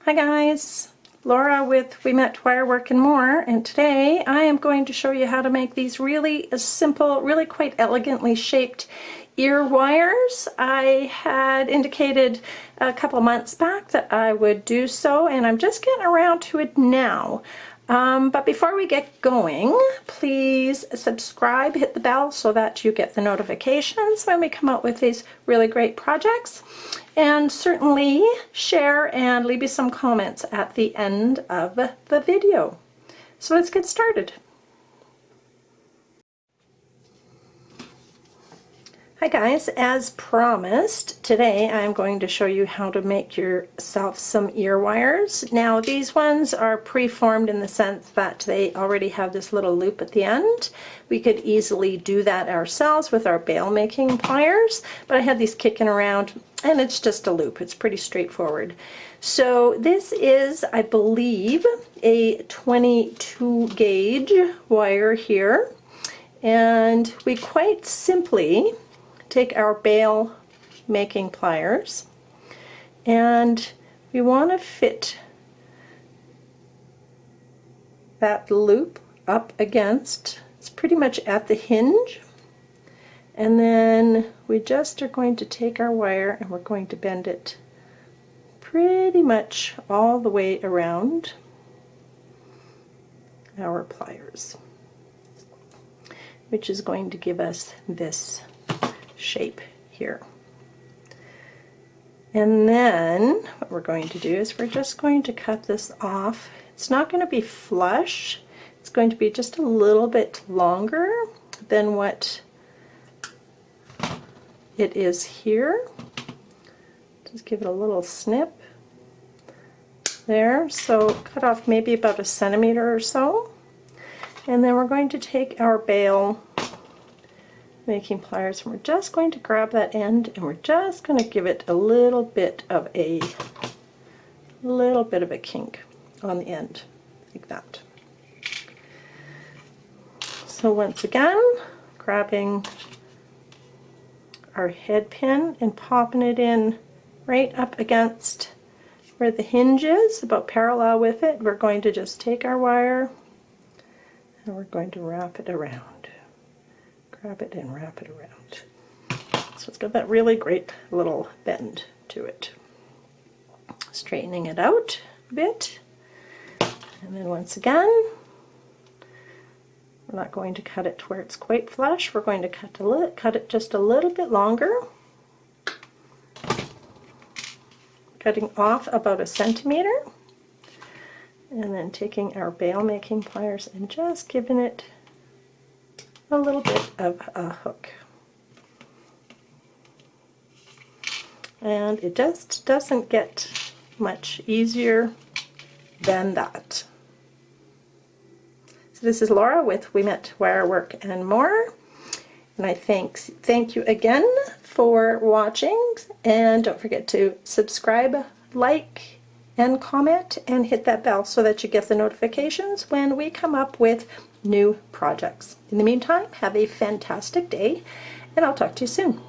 Hi guys, Laura with We Met Wirework and More, and today I am going to show you how to make these really simple, really quite elegantly shaped ear wires. I had indicated a couple months back that I would do so, and I'm just getting around to it now. But before we get going, please subscribe, hit the bell so that you get the notifications when we come out with these really great projects. And certainly share and leave me some comments at the end of the video. So let's get started. Hi guys, as promised, today I'm going to show you how to make yourself some ear wires. Now these ones are pre-formed in the sense that they already have this little loop at the end. We could easily do that ourselves with our bail making pliers, but I had these kicking around and it's just a loop. It's pretty straightforward. So this is, I believe, a 22 gauge wire here, and we quite simply take our bail making pliers and we want to fit that loop up against, it's pretty much at the hinge, and then we just are going to take our wire and we're going to bend it pretty much all the way around our pliers, which is going to give us this shape here. And then what we're going to do is we're just going to cut this off. It's not going to be flush. It's going to be just a little bit longer than what it is here. Just give it a little snip there. So cut off maybe about 1 centimeter or so. And then we're going to take our bail making pliers and we're just going to grab that end and we're just going to give it a little bit of a kink on the end, like that. So once again, grabbing our head pin and popping it in right up against where the hinge is, about parallel with it, we're going to just take our wire and we're going to wrap it around. Grab it and wrap it around. So it's got that really great little bend to it. Straightening it out a bit. And then once again, we're not going to cut it to where it's quite flush. We're going to cut it just a little bit longer. Cutting off about 1 centimeter. And then taking our bail making pliers and just giving it a little bit of a hook. And it just doesn't get much easier than that. So this is Laura with We Met Wirework and More. And I thank you again for watching, and don't forget to subscribe, like, and comment, and hit that bell so that you get the notifications when we come up with new projects. In the meantime, have a fantastic day, and I'll talk to you soon.